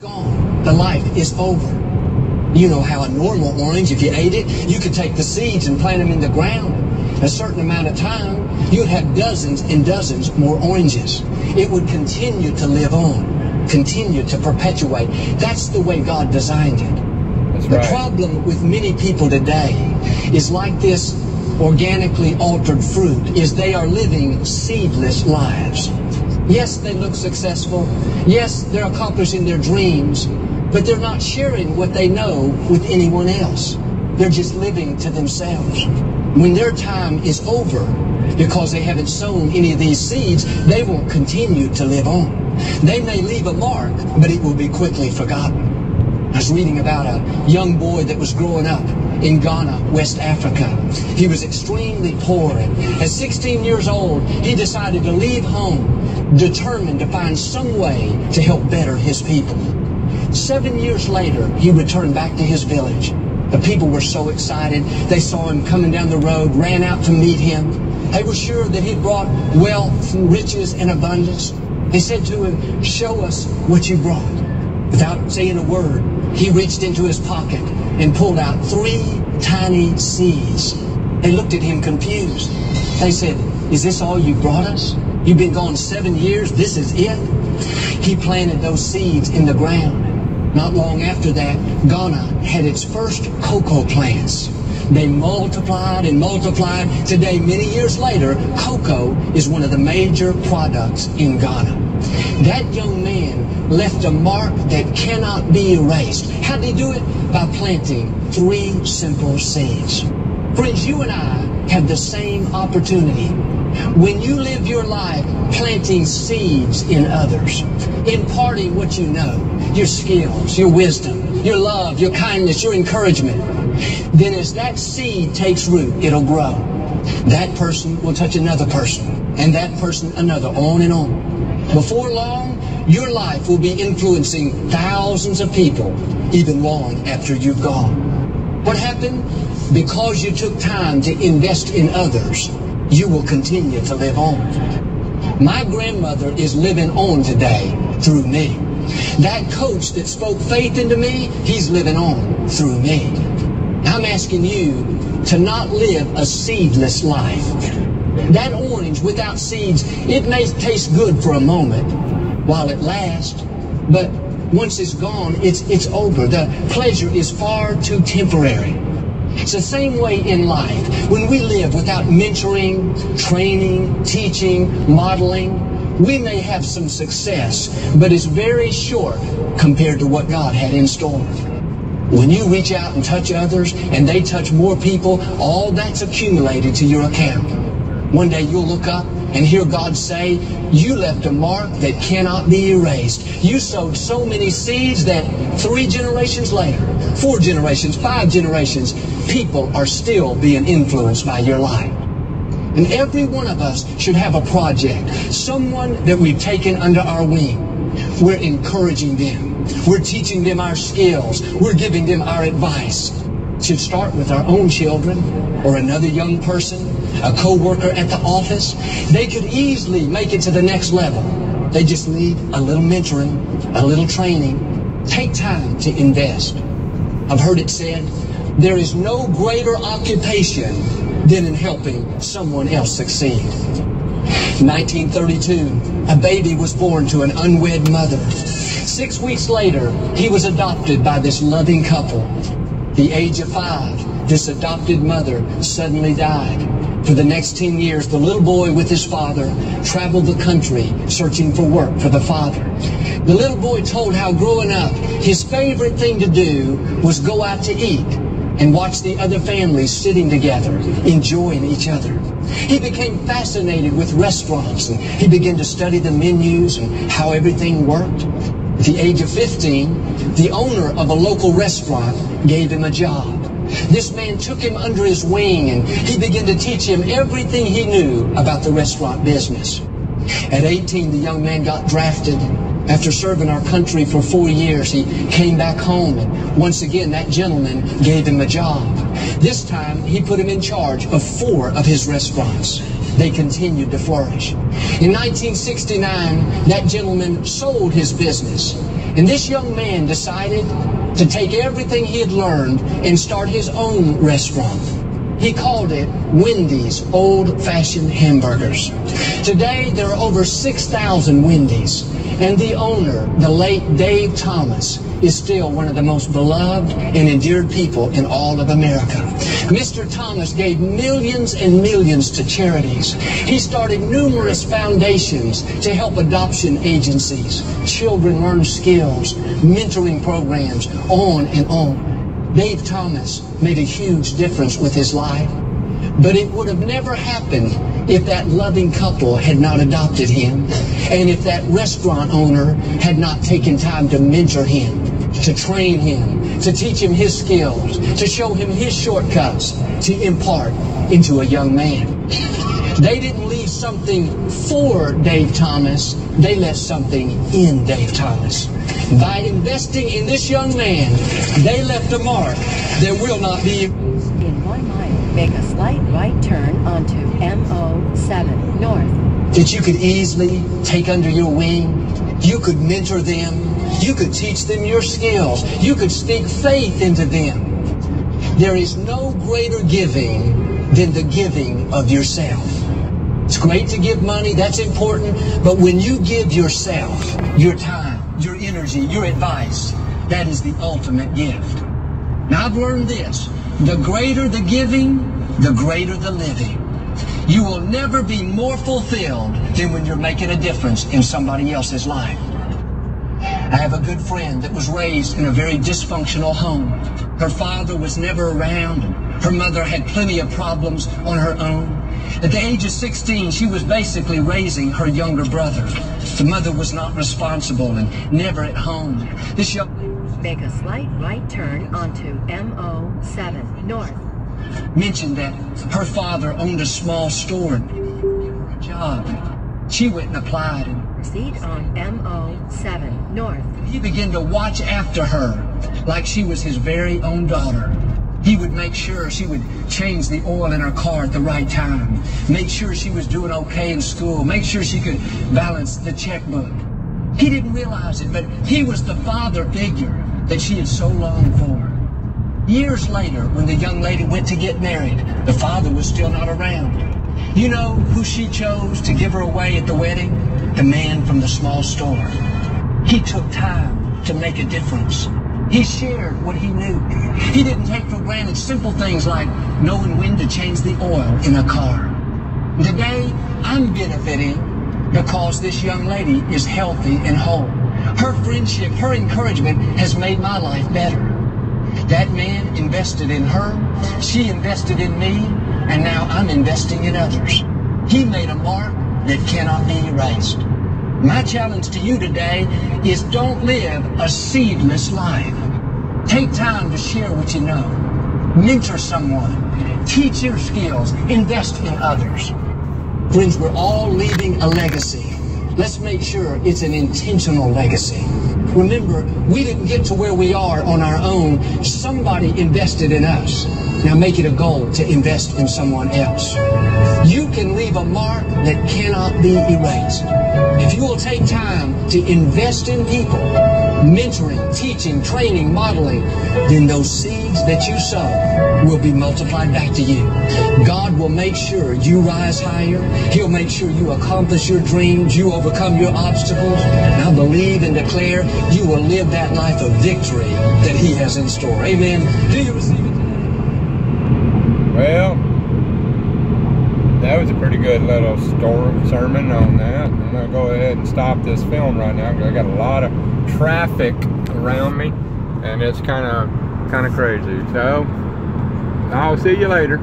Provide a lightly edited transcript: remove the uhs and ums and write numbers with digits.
Gone. The life is over. You know how a normal orange, if you ate it, you could take the seeds and plant them in the ground. A certain amount of time, you'd have dozens and dozens more oranges. It would continue to live on, continue to perpetuate. That's the way God designed it. That's The right. problem with many people today is like this organically altered fruit, is they are living seedless lives. Yes, they look successful. Yes, they're accomplishing their dreams, but they're not sharing what they know with anyone else. They're just living to themselves. When their time is over, because they haven't sown any of these seeds, they won't continue to live on. They may leave a mark, but it will be quickly forgotten. I was reading about a young boy that was growing up in Ghana, West Africa. He was extremely poor, and at 16 years old, he decided to leave home, determined to find some way to help better his people. 7 years later, he returned back to his village. The people were so excited. They saw him coming down the road, ran out to meet him. They were sure that he brought wealth and riches and abundance. They said to him, "Show us what you brought." Without saying a word, he reached into his pocket and pulled out 3 tiny seeds. They looked at him confused. They said, "Is this all you brought us? You've been gone 7 years. This is it?" He planted those seeds in the ground. Not long after that, Ghana had its first cocoa plants. They multiplied and multiplied. Today, many years later, cocoa is one of the major products in Ghana. That young man left a mark that cannot be erased. How did he do it? By planting 3 simple seeds. Friends, you and I have the same opportunity. When you live your life planting seeds in others, imparting what you know, your skills, your wisdom, your love, your kindness, your encouragement, then as that seed takes root, it'll grow. That person will touch another person, and that person another, on and on. Before long, your life will be influencing thousands of people, even long after you've gone. What happened? Because you took time to invest in others, you will continue to live on. My grandmother is living on today through me. That coach that spoke faith into me, he's living on through me. I'm asking you to not live a seedless life. That orange without seeds, it may taste good for a moment while it lasts, but once it's gone, it's over. The pleasure is far too temporary. It's the same way in life. When we live without mentoring, training, teaching, modeling, we may have some success, but it's very short compared to what God had in store. When you reach out and touch others, and they touch more people, all that's accumulated to your account. One day you'll look up and hear God say, "You left a mark that cannot be erased. You sowed so many seeds that 3 generations later, 4 generations, 5 generations, people are still being influenced by your life." And every one of us should have a project, someone that we've taken under our wing. We're encouraging them. We're teaching them our skills. We're giving them our advice. It should start with our own children or another young person, a co-worker at the office. They could easily make it to the next level. They just need a little mentoring, a little training. Take time to invest. I've heard it said, there is no greater occupation than in helping someone else succeed. In 1932, a baby was born to an unwed mother. 6 weeks later, he was adopted by this loving couple. At the age of 5, this adopted mother suddenly died. For the next 10 years, the little boy with his father traveled the country searching for work for the father. The little boy told how growing up, his favorite thing to do was go out to eat and watch the other families sitting together, enjoying each other. He became fascinated with restaurants, and he began to study the menus and how everything worked. At the age of 15, the owner of a local restaurant gave him a job. This man took him under his wing, and he began to teach him everything he knew about the restaurant business. At 18, the young man got drafted. After serving our country for 4 years, he came back home, and once again, that gentleman gave him a job. This time, he put him in charge of 4 of his restaurants. They continued to flourish. In 1969, that gentleman sold his business, And this young man decided to take everything he had learned and start his own restaurant. He called it Wendy's Old-Fashioned Hamburgers. Today, there are over 6,000 Wendy's, and the owner, the late Dave Thomas, is still one of the most beloved and endeared people in all of America. Mr. Thomas gave millions and millions to charities. He started numerous foundations to help adoption agencies, children learn skills, mentoring programs, on and on. Dave Thomas made a huge difference with his life, but it would have never happened if that loving couple had not adopted him, and if that restaurant owner had not taken time to mentor him, to train him, to teach him his skills, to show him his shortcuts, to impart into a young man. They didn't leave something for Dave Thomas, they left something in Dave Thomas. By investing in this young man, they left a mark that will not be... In 1 mile, make a slight right turn onto MO7 North. That you could easily take under your wing. You could mentor them. You could teach them your skills. You could speak faith into them. There is no greater giving than the giving of yourself. It's great to give money, that's important, but when you give yourself, your time, your energy, your advice, that is the ultimate gift. Now I've learned this, the greater the giving, the greater the living. You will never be more fulfilled than when you're making a difference in somebody else's life. I have a good friend that was raised in a very dysfunctional home. Her father was never around, and her mother had plenty of problems on her own. At the age of 16, she was basically raising her younger brother. The mother was not responsible and never at home. This young lady... Make a slight right turn onto MO7 North. Mentioned that her father owned a small store and a job. She went and applied and proceed on MO7 North. He began to watch after her like she was his very own daughter. He would make sure she would change the oil in her car at the right time, make sure she was doing okay in school, make sure she could balance the checkbook. He didn't realize it, but he was the father figure that she had so longed for. Years later, when the young lady went to get married, the father was still not around. You know who she chose to give her away at the wedding? The man from the small store. He took time to make a difference. He shared what he knew. He didn't take for granted simple things like knowing when to change the oil in a car. Today, I'm benefiting because this young lady is healthy and whole. Her friendship, her encouragement has made my life better. That man invested in her, she invested in me, and now I'm investing in others. He made a mark that cannot be erased. My challenge to you today is don't live a seedless life. Take time to share what you know. Mentor someone. Teach your skills. Invest in others. Friends, we're all leaving a legacy. Let's make sure it's an intentional legacy. Remember, we didn't get to where we are on our own. Somebody invested in us. Now make it a goal to invest in someone else. You can leave a mark that cannot be erased. If you will take time to invest in people, mentoring, teaching, training, modeling, then those seeds that you sow will be multiplied back to you. God will make sure you rise higher. He'll make sure you accomplish your dreams, you overcome your obstacles. Now believe and declare you will live that life of victory that He has in store. Amen. Do you receive it? Well, that was a pretty good little sermon on that. I'm going to go ahead and stop this film right now because I got a lot of traffic around me and it's kind of crazy. So, I'll see you later.